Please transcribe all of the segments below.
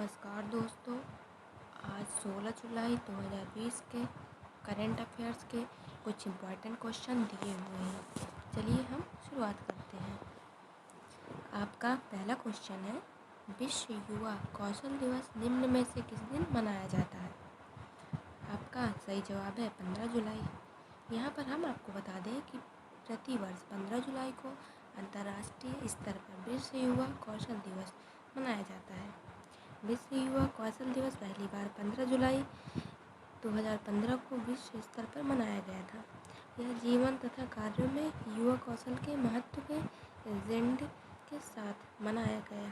नमस्कार दोस्तों। आज 16 जुलाई 2020 के करंट अफेयर्स के कुछ इम्पोर्टेंट क्वेश्चन दिए हुए हैं। चलिए हम शुरुआत करते हैं। आपका पहला क्वेश्चन है, विश्व युवा कौशल दिवस निम्न में से किस दिन मनाया जाता है? आपका सही जवाब है 15 जुलाई। यहाँ पर हम आपको बता दें कि प्रतिवर्ष 15 जुलाई को अंतर्राष्ट्रीय स्तर पर विश्व युवा कौशल दिवस मनाया जाता है। विश्व युवा कौशल दिवस पहली बार 15 जुलाई 2015 को विश्व स्तर पर मनाया गया था। यह जीवन तथा कार्यों में युवा कौशल के महत्व के एजेंडे के साथ मनाया गया।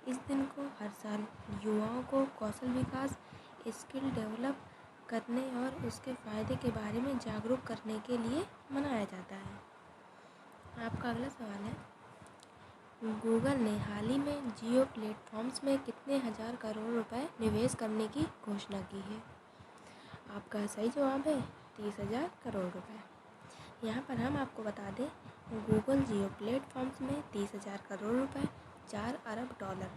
इस दिन को हर साल युवाओं को कौशल विकास, स्किल डेवलप करने और उसके फ़ायदे के बारे में जागरूक करने के लिए मनाया जाता है। आपका अगला सवाल है, गूगल ने हाल ही में जियो प्लेटफॉर्म्स में कितने हजार करोड़ रुपए निवेश करने की घोषणा की है? आपका सही जवाब है 30,000 करोड़ रुपए। यहाँ पर हम आपको बता दें, गूगल जियो प्लेटफॉर्म्स में 30,000 करोड़ रुपए 4 अरब डॉलर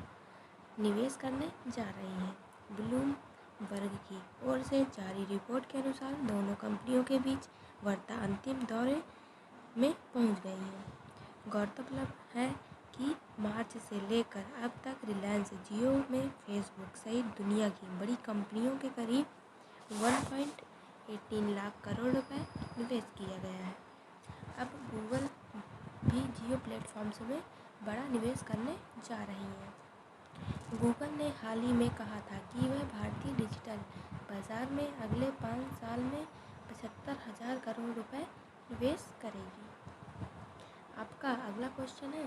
निवेश करने जा रही हैं। ब्लूमबर्ग की ओर से जारी रिपोर्ट के अनुसार दोनों कंपनियों के बीच वार्ता अंतिम दौरे में पहुंच गई है। गौरतलब है कि मार्च से लेकर अब तक रिलायंस जियो में फेसबुक सहित दुनिया की बड़ी कंपनियों के करीब 1.18 लाख करोड़ रुपए निवेश किया गया है। अब गूगल भी जियो प्लेटफॉर्म्स में बड़ा निवेश करने जा रही है। गूगल ने हाल ही में कहा था कि वह भारतीय डिजिटल बाजार में अगले 5 साल में 75,000 करोड़ रुपए निवेश करेगी। आपका अगला क्वेश्चन है,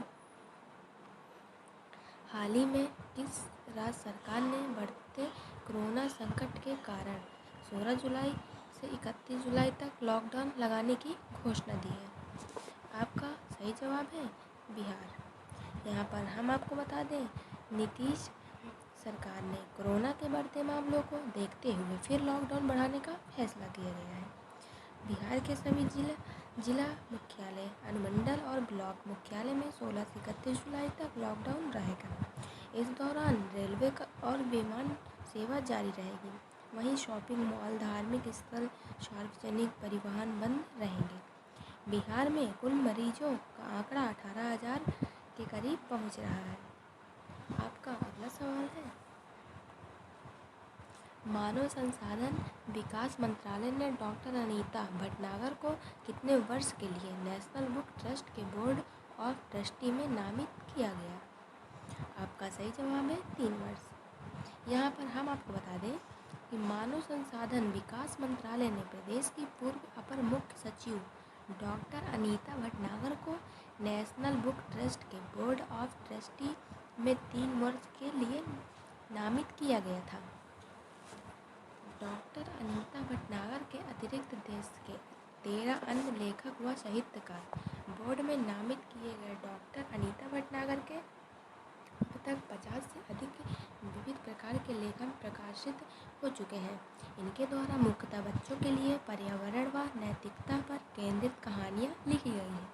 हाल ही में किस राज्य सरकार ने बढ़ते कोरोना संकट के कारण 16 जुलाई से 31 जुलाई तक लॉकडाउन लगाने की घोषणा दी है? आपका सही जवाब है बिहार। यहाँ पर हम आपको बता दें, नीतीश सरकार ने कोरोना के बढ़ते मामलों को देखते हुए फिर लॉकडाउन बढ़ाने का फैसला किया गया है। बिहार के सभी जिला मुख्यालय, अनुमंडल और ब्लॉक मुख्यालय में 16 से 31 जुलाई तक लॉकडाउन रहेगा। इस दौरान रेलवे और विमान सेवा जारी रहेगी। वहीं शॉपिंग मॉल, धार्मिक स्थल, सार्वजनिक परिवहन बंद रहेंगे। बिहार में कुल मरीजों का आंकड़ा 18,000 के करीब पहुंच रहा है। आपका अगला सवाल है, मानव संसाधन विकास मंत्रालय ने डॉक्टर अनीता भटनागर को कितने वर्ष के लिए नेशनल बुक ट्रस्ट के बोर्ड ऑफ ट्रस्टी में नामित किया गया? आपका सही जवाब है 3 वर्ष। यहाँ पर हम आपको बता दें कि मानव संसाधन विकास मंत्रालय ने प्रदेश की पूर्व अपर मुख्य सचिव डॉक्टर अनीता भटनागर को नेशनल बुक ट्रस्ट के बोर्ड ऑफ ट्रस्टी में 3 वर्ष के लिए नामित किया गया था। डॉक्टर अनीता भटनागर के अतिरिक्त देश के 13 अन्य लेखक व साहित्यकार बोर्ड में नामित किए गए। डॉक्टर अनीता भटनागर के अब तक 50 से अधिक विविध प्रकार के लेखन प्रकाशित हो चुके हैं। इनके द्वारा मुख्यतः बच्चों के लिए पर्यावरण व नैतिकता पर केंद्रित कहानियाँ लिखी गई हैं,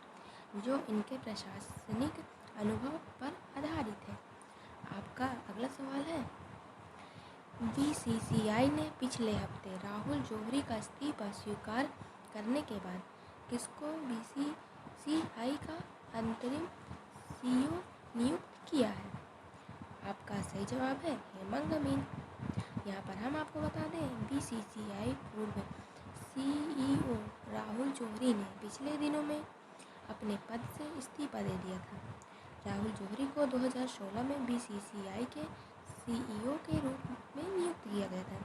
जो इनके प्रशासनिक अनुभव पर आधारित है। आपका अगला सवाल है, बीसीसीआई ने पिछले हफ्ते राहुल जौहरी का इस्तीफा स्वीकार करने के बाद किसको बीसीसीआई का अंतरिम सीईओ नियुक्त किया है? आपका सही जवाब है हेमंत अमीन। यहाँ पर हम आपको बता दें, बीसीसीआई पूर्व सीईओ राहुल जौहरी ने पिछले दिनों में अपने पद से इस्तीफा दे दिया था। राहुल जौहरी को 2016 में बीसीसीआई के सीईओ के रूप में नियुक्त किया गया था,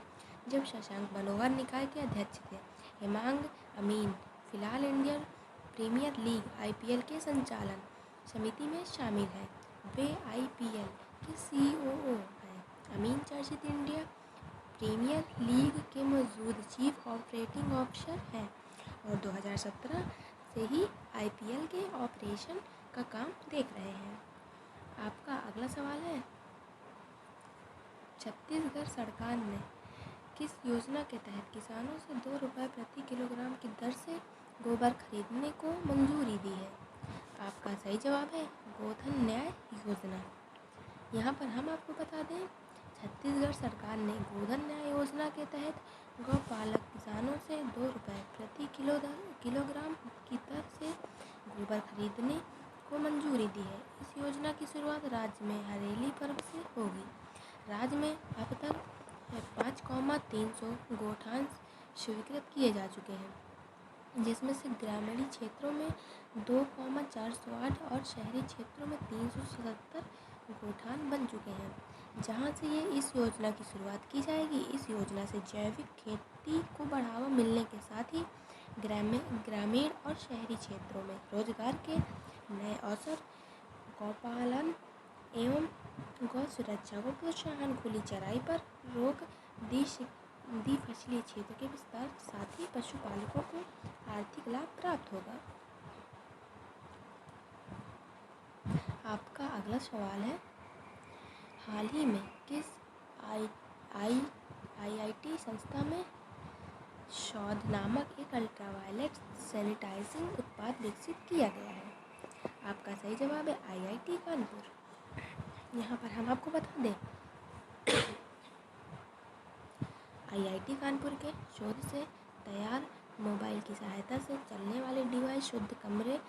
जब शशांक बनोहर निकाय के अध्यक्ष थे। हेमंत अमीन फिलहाल इंडियन प्रीमियर लीग आईपीएल के संचालन समिति में शामिल हैं। वे आईपीएल के सीओओ हैं। अमीन चर्चित इंडिया प्रीमियर लीग के मौजूद चीफ ऑपरेटिंग ऑफिसर हैं और 2017 से ही आईपीएल के ऑपरेशन का काम देख रहे हैं। आपका अगला सवाल है, छत्तीसगढ़ सरकार ने किस योजना के तहत किसानों से 2 रुपये प्रति किलोग्राम की दर से गोबर खरीदने को मंजूरी दी है? आपका सही जवाब है गोधन न्याय योजना। यहाँ पर हम आपको बता दें, छत्तीसगढ़ सरकार ने गोधन न्याय योजना के तहत गौपालक किसानों से 2 रुपये प्रति किलोग्राम की दर से गोबर खरीदने को मंजूरी दी है। इस योजना की शुरुआत राज्य में हरेली पर्व से होगी। राज्य में अब तक 5,300 गोठान स्वीकृत किए जा चुके हैं, जिसमें से ग्रामीण क्षेत्रों में 2,408 और शहरी क्षेत्रों में 377 गोठान बन चुके हैं, जहां से ये इस योजना की शुरुआत की जाएगी। इस योजना से जैविक खेती को बढ़ावा मिलने के साथ ही ग्रामीण और शहरी क्षेत्रों में रोजगार के नए अवसर, गौपालन एवं गौ सुरक्षा को प्रोत्साहन, खुली चराई पर रोक, द्विफसलीय क्षेत्र के विस्तार, साथ ही पशुपालकों को आर्थिक लाभ प्राप्त होगा। आपका अगला सवाल है, हाल ही में किस आईआईटी संस्था में शोध नामक एक अल्ट्रावायलेट सैनिटाइजिंग उत्पाद विकसित किया गया है? आपका सही जवाब है आईआईटी कानपुर। यहाँ पर हम आपको बता दें, आईआईटी कानपुर के शोध से तैयार मोबाइल की सहायता से चलने वाले डिवाइस शुद्ध कमरे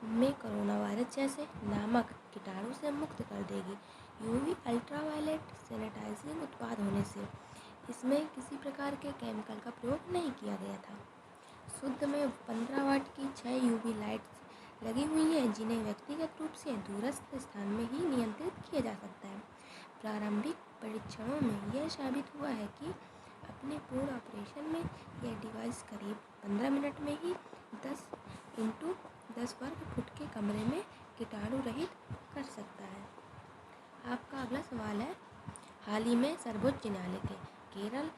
में कोरोना वायरस जैसे नामक कीटाणु से मुक्त कर देगी। यूवी अल्ट्रावायलेट सैनिटाइजिंग उत्पाद होने से इसमें किसी प्रकार के केमिकल का प्रयोग नहीं किया गया था। शुद्ध में 15 वाट की 6 यूवी लाइट्स लगी हुई हैं, जिन्हें व्यक्तिगत रूप से दूरस्थ स्थान में ही नियंत्रित किया जा सकता है। प्रारंभिक परीक्षणों में यह साबित हुआ है कि अपने पूर्ण ऑपरेशन में यह डिवाइस करीब 15 मिनट में ही 10 × 10 वर्ग फुट के कमरे में कीटाणु रहित कर सकता है। आपका अगला सवाल है, हाल ही में सर्वोच्च न्यायालय के केरल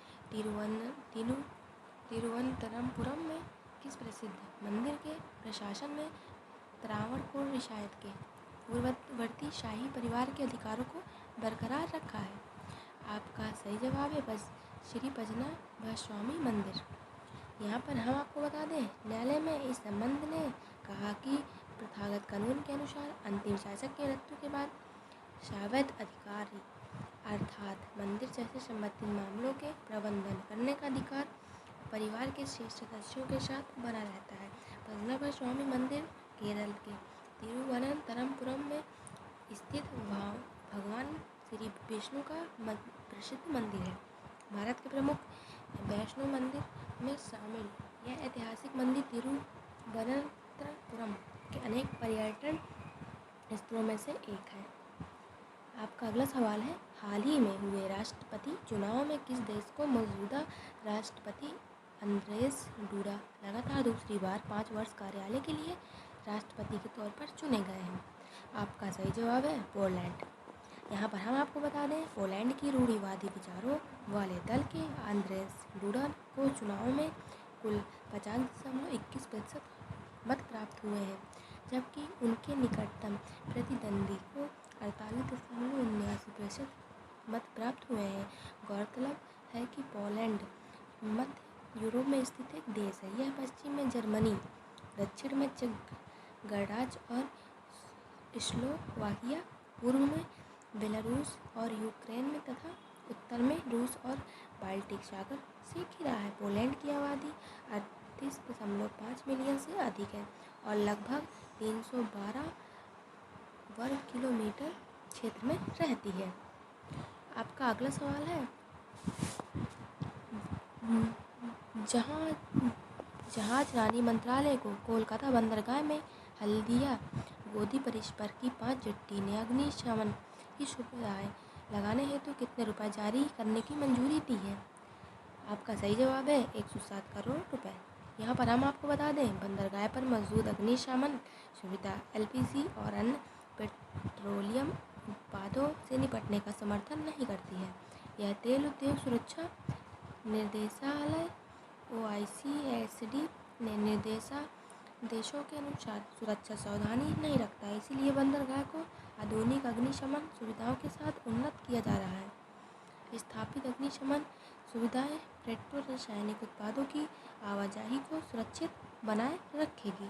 तिरुवनंतपुरम में किस प्रसिद्ध मंदिर के प्रशासन में त्रावणकोर रियासत के पूर्ववर्ती शाही परिवार के अधिकारों को बरकरार रखा है? आपका सही जवाब है श्री पद्मनाभ स्वामी मंदिर। यहाँ पर हम आपको बता दें, न्यायालय में इस संबंध ने कहा कि प्रथागत कानून के अनुसार अंतिम शासक के मृत्यु के बाद शावैध अधिकारी अर्थात मंदिर जैसे संबंधित मामलों के प्रबंधन करने का अधिकार परिवार के शेष सदस्यों के साथ बना रहता है। पद्मनाभ स्वामी मंदिर केरल के तिरुवनंतपुरम में स्थित भगवान श्री विष्णु का प्रसिद्ध मंदिर है। भारत के प्रमुख वैष्णो मंदिर में शामिल यह ऐतिहासिक मंदिर तिरुवनंतपुरम के अनेक पर्यटन स्थलों में से एक है। आपका अगला सवाल है, हाल ही में हुए राष्ट्रपति चुनाव में किस देश को मौजूदा राष्ट्रपति अंद्रेस डूडा लगातार दूसरी बार 5 वर्ष कार्यकाल के लिए राष्ट्रपति के तौर पर चुने गए हैं? आपका सही जवाब है पोलैंड। यहाँ पर हम आपको बता दें, पोलैंड की रूढ़िवादी विचारों वाले दल के अंद्रेस डूडा को चुनाव में कुल 50.21% मत प्राप्त हुए हैं, जबकि उनके निकटतम प्रतिद्वंदी को 48.79% मत प्राप्त हुए हैं। गौरतलब है कि पोलैंड मध्य यूरोप में स्थित एक देश है। यह पश्चिम में जर्मनी, दक्षिण में चेक गणराज्य और स्लोवाकिया, पूर्व में बेलारूस और यूक्रेन में तथा उत्तर में रूस और बाल्टिक सागर से घिरा है। पोलैंड की आबादी 38.5 मिलियन से अधिक है और लगभग 312 वर्ग किलोमीटर क्षेत्र में रहती है। आपका अगला सवाल है, जहाज रानी मंत्रालय को कोलकाता बंदरगाह में हल्दिया गोदी परिसर की 5 जेट्टी ने अग्निशमन की सुविधाएं लगाने हेतु कितने रुपए जारी करने की मंजूरी दी है? आपका सही जवाब है 107 करोड़ रुपए। यहाँ पर हम आपको बता दें, बंदरगाह पर मौजूद अग्निशमन सुविधा एलपीजी और अन्य पेट्रोलियम उत्पादों से निपटने का समर्थन नहीं करती है। यह तेल उद्योग सुरक्षा निर्देशालय OICSD ने निर्देशों के अनुसार सुरक्षा सावधानी नहीं रखता है, इसलिए बंदरगाह को आधुनिक अग्निशमन सुविधाओं के साथ उन्नत किया जा रहा है। स्थापित अग्निशमन सुविधाएं पेट्रो रासायनिक उत्पादों की आवाजाही को सुरक्षित बनाए रखेगी।